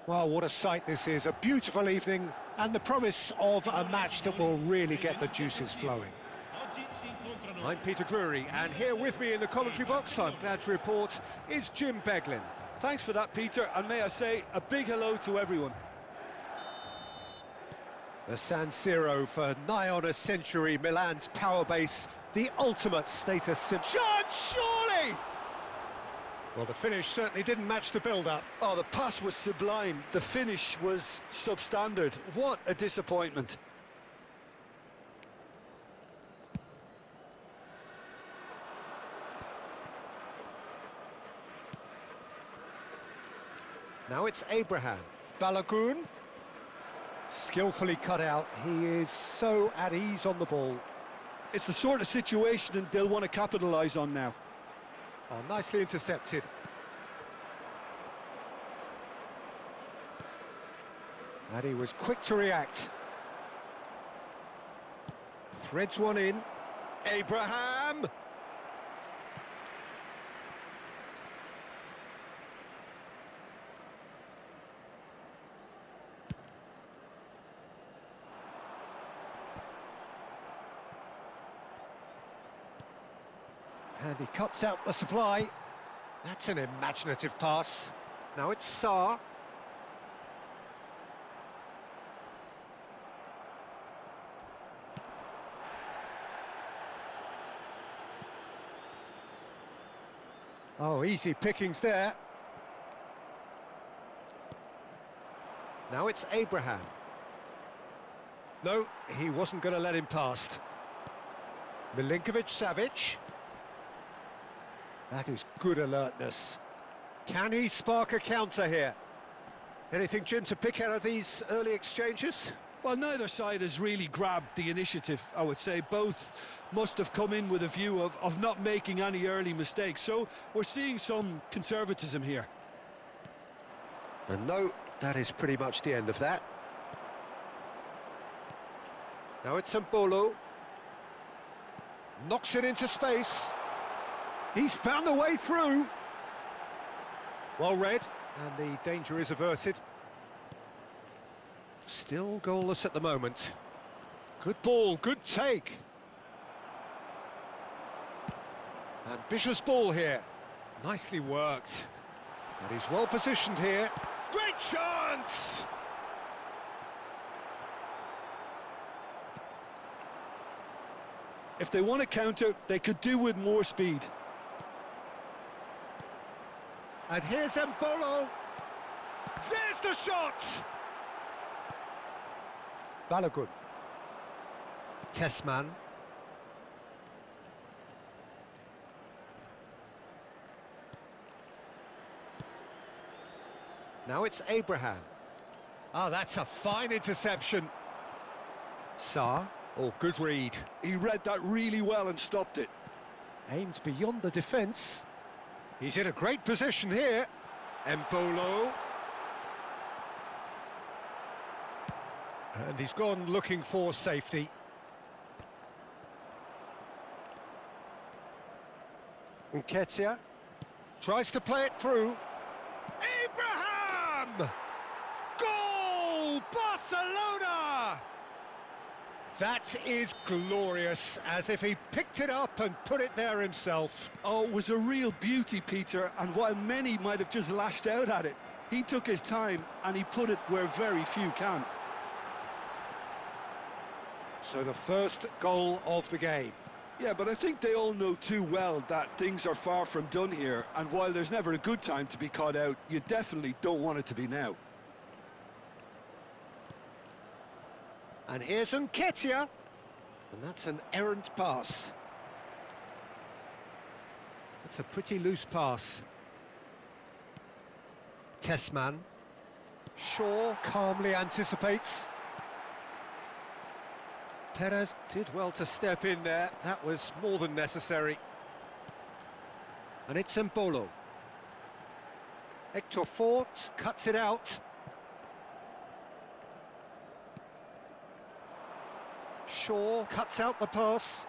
Well, what a sight this is. A beautiful evening and the promise of a match that will really get the juices flowing. I'm Peter Drury, and here with me in the commentary box, I'm glad to report, is Jim Beglin. Thanks for that, Peter, and may I say a big hello to everyone. The San Siro for nigh on a century, Milan's power base, the ultimate status symbol. Shot, surely! Well, the finish certainly didn't match the build-up. Oh, the pass was sublime. The finish was substandard. What a disappointment. Now it's Abraham. Balogun. Skillfully cut out. He is so at ease on the ball. It's the sort of situation that they'll want to capitalise on now. Oh, nicely intercepted. And he was quick to react. Threads one in. Abraham! And he cuts out the supply. That's an imaginative pass. Now it's Sarr. Oh, easy pickings there. Now it's Abraham. No, he wasn't going to let him past. Milinkovic-Savic. That is good alertness. Can he spark a counter here? Anything, Jim, to pick out of these early exchanges? Well, neither side has really grabbed the initiative, I would say. Both must have come in with a view of not making any early mistakes. So we're seeing some conservatism here. And no, that is pretty much the end of that. Now it's Mbolo. Knocks it into space. He's found a way through. Well read, and the danger is averted. Still goalless at the moment. Good ball, good take. Ambitious ball here. Nicely worked. And he's well positioned here. Great chance! If they want to counter, they could do with more speed. And here's Mbolo. There's the shot! Balogun. Tessman. Now it's Abraham. Oh, that's a fine interception. Sarr. Oh, good read. He read that really well and stopped it. Aimed beyond the defence. He's in a great position here. Mbolo. And he's gone looking for safety. Nketiah tries to play it through. Abraham! Goal! Barcelona! That is glorious, as if he picked it up and put it there himself. Oh, it was a real beauty, Peter, and while many might have just lashed out at it, he took his time and he put it where very few can. So the first goal of the game. Yeah, but I think they all know too well that things are far from done here, and while there's never a good time to be caught out, you definitely don't want it to be now. And here's Nketiah. And that's an errant pass. That's a pretty loose pass. Tessman. Shaw calmly anticipates. Perez did well to step in there. That was more than necessary. And it's Mbolo. Hector Fort cuts it out. Shaw cuts out the pass.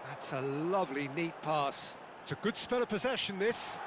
That's a lovely, neat pass. It's a good spell of possession, this.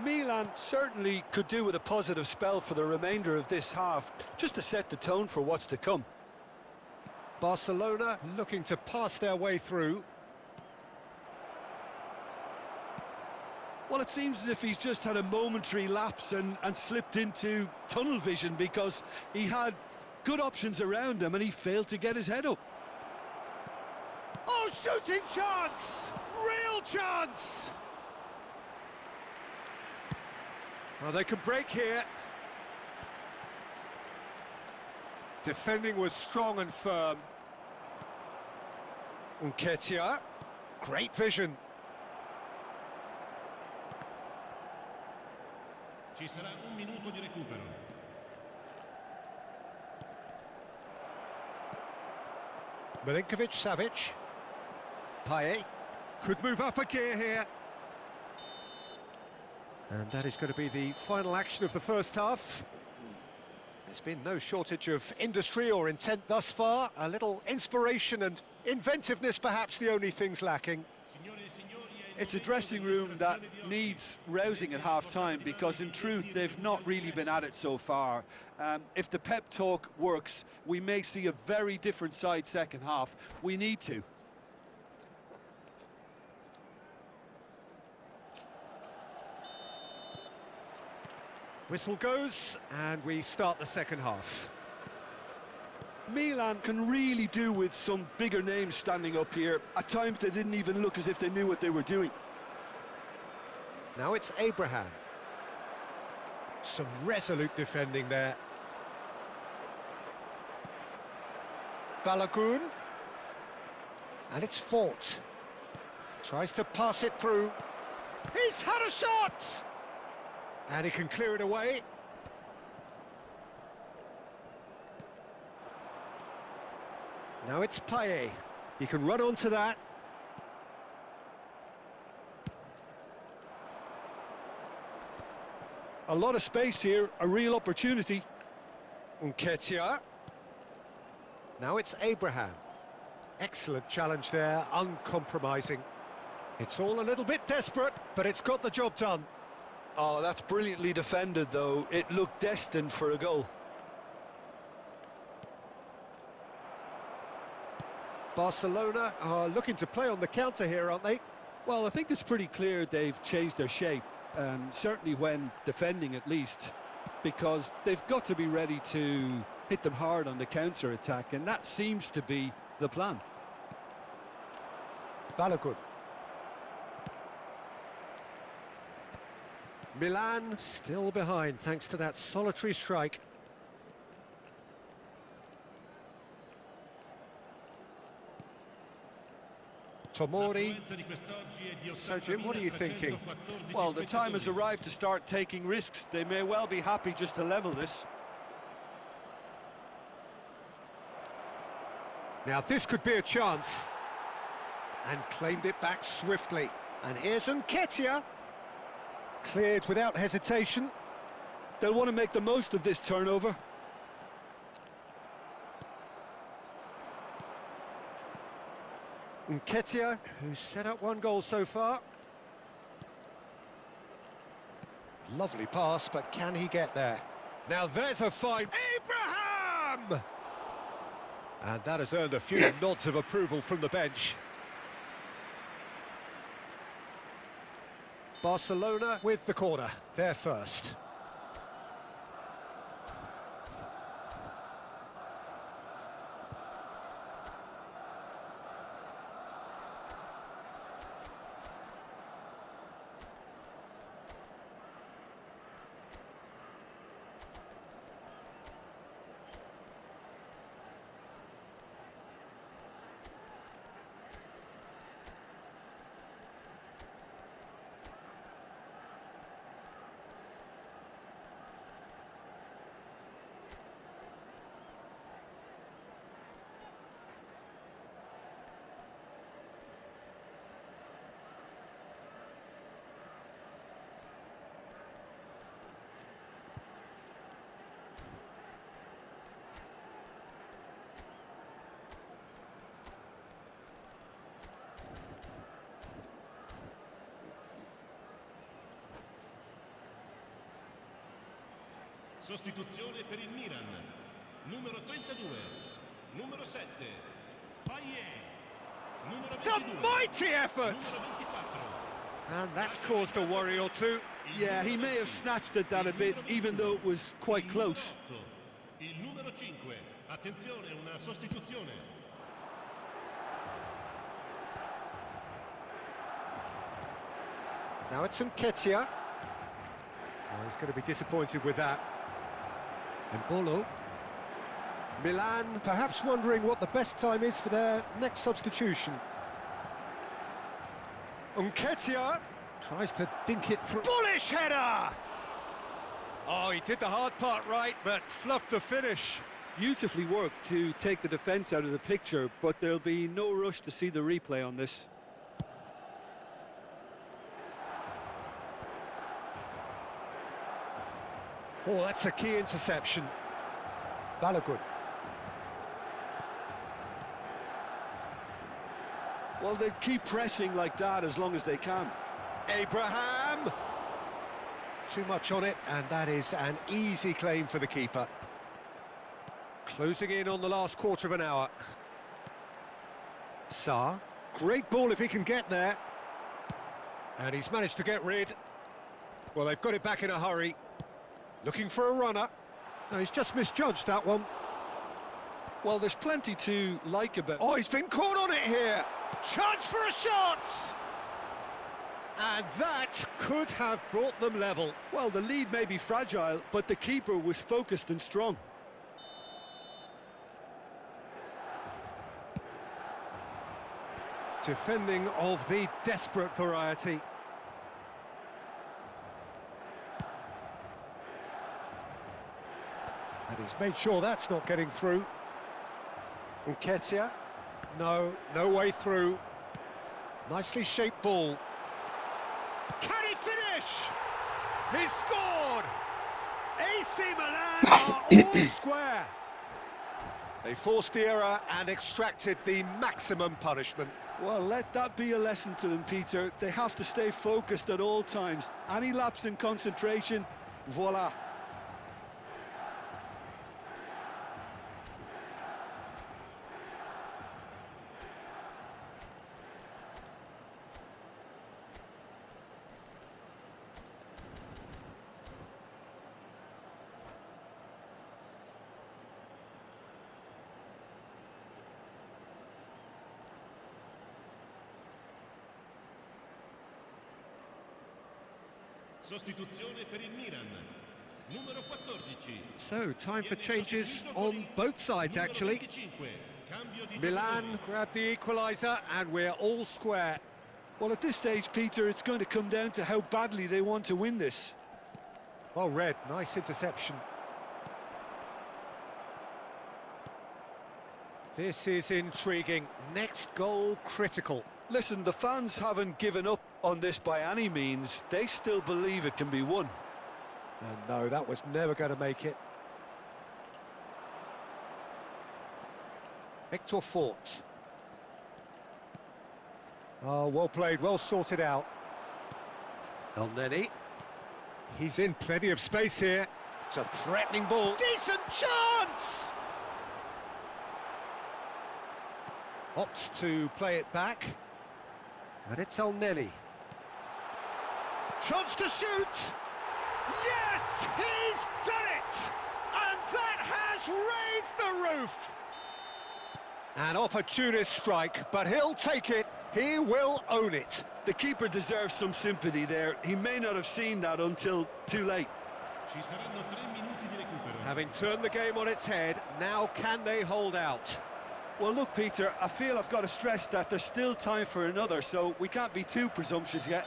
Milan certainly could do with a positive spell for the remainder of this half, just to set the tone for what's to come. Barcelona looking to pass their way through. Well, it seems as if he's just had a momentary lapse and slipped into tunnel vision, because he had good options around him and he failed to get his head up. Oh, shooting chance! Real chance! Well, they can break here. Defending was strong and firm. Nketiah, great vision. Ci sarà un minuto di recupero. Milinkovic-Savic. Payet could move up a gear here. And that is going to be the final action of the first half. There's been no shortage of industry or intent thus far. A little inspiration and inventiveness, perhaps the only things lacking. It's a dressing room that needs rousing at half-time, because in truth they've not really been at it so far. If the pep talk works, we may see a very different side second half. We need to. Whistle goes, and we start the second half. Milan can really do with some bigger names standing up here. At times they didn't even look as if they knew what they were doing. Now it's Abraham. Some resolute defending there. Balogun. And it's Fort. Tries to pass it through. He's had a shot! And he can clear it away. Now it's Payet. He can run onto that. A lot of space here, a real opportunity. Nketiah. Now it's Abraham. Excellent challenge there, uncompromising. It's all a little bit desperate, but it's got the job done. Oh, that's brilliantly defended, though. It looked destined for a goal. Barcelona are looking to play on the counter here, aren't they? Well, I think it's pretty clear they've changed their shape, certainly when defending at least, because they've got to be ready to hit them hard on the counter-attack, and that seems to be the plan. Balogun. Milan still behind thanks to that solitary strike. Tomori. So, Jim, what are you thinking? Well, the time has arrived to start taking risks. They may well be happy just to level this. Now, this could be a chance. And claimed it back swiftly. And here's Nketiah. Cleared without hesitation. They'll want to make the most of this turnover. Nketiah, who's set up one goal so far. Lovely pass, but can he get there? Now there's a fine... Abraham! And that has earned a few nods of approval from the bench. Barcelona with the corner, they're first. Sostituzione per il Milan. Numero 32. Numero 7. Payet. Numero 22. It's a mighty effort! Numero 24. And that's caused a worry or two. Yeah, he may have snatched at that a bit, even though it was quite close. Il numero 5. Attenzione, una sostituzione. Now it's Nketiah. Oh, he's going to be disappointed with that. Embolo. Milan perhaps wondering what the best time is for their next substitution. Nketiah tries to dink it through. Bullish header! Oh, he did the hard part right, but fluffed the finish. Beautifully worked to take the defence out of the picture, but there'll be no rush to see the replay on this. Oh, that's a key interception. Balogun. Well, they keep pressing like that as long as they can. Abraham! Too much on it, and that is an easy claim for the keeper. Closing in on the last quarter of an hour. Sarr. Great ball if he can get there. And he's managed to get rid. Well, they've got it back in a hurry. Looking for a runner. No, he's just misjudged that one. Well, there's plenty to like about... Oh, he's been caught on it here. Chance for a shot! And that could have brought them level. Well, the lead may be fragile, but the keeper was focused and strong. Defending of the desperate variety. And he's made sure that's not getting through. Nketiah. No way through. Nicely shaped ball. Can he finish? He's scored! AC Milan are all square. They forced the error and extracted the maximum punishment. Well, let that be a lesson to them, Peter. They have to stay focused at all times. Any lapse in concentration, voila. Sostituzione per il Milan. Numero 14. So, time for changes on both sides, actually. Milan grabbed the equaliser, and we're all square. Well, at this stage, Peter, it's going to come down to how badly they want to win this. Well read, nice interception. This is intriguing. Next goal critical. Listen, the fans haven't given up on this by any means. They still believe it can be won. And no, that was never going to make it. Victor Fort. Oh, well played, well sorted out. Elneny. He's in plenty of space here. It's a threatening ball. Decent chance! Opts to play it back. And it's Elneny. Chance to shoot! Yes, he's done it! And that has raised the roof! An opportunist strike, but he'll take it. He will own it. The keeper deserves some sympathy there. He may not have seen that until too late. Ci saranno 3 minuti di recupero. Having turned the game on its head, now can they hold out? Well, look, Peter, I feel I've got to stress that there's still time for another, so we can't be too presumptuous yet.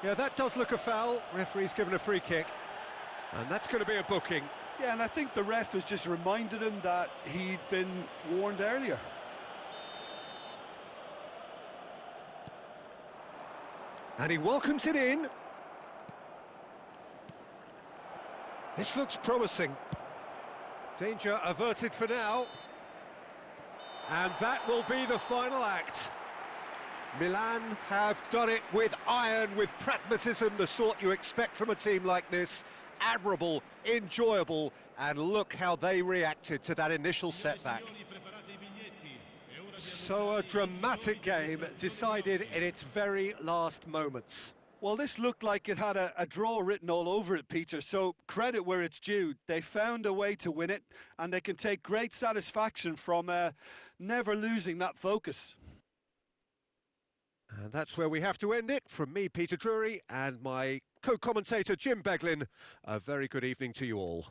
Yeah, that does look a foul. Referee's given a free kick. And that's going to be a booking. Yeah, and I think the ref has just reminded him that he'd been warned earlier. And he welcomes it in. This looks promising. Danger averted for now. And that will be the final act. Milan have done it with iron, with pragmatism, the sort you expect from a team like this. admirable, enjoyable, and look how they reacted to that initial setback. So a dramatic game decided in its very last moments. Well, this looked like it had a draw written all over it, Peter, so credit where it's due. They found a way to win it, and they can take great satisfaction from never losing that focus. And that's where we have to end it. From me, Peter Drury, and my co-commentator, Jim Beglin, a very good evening to you all.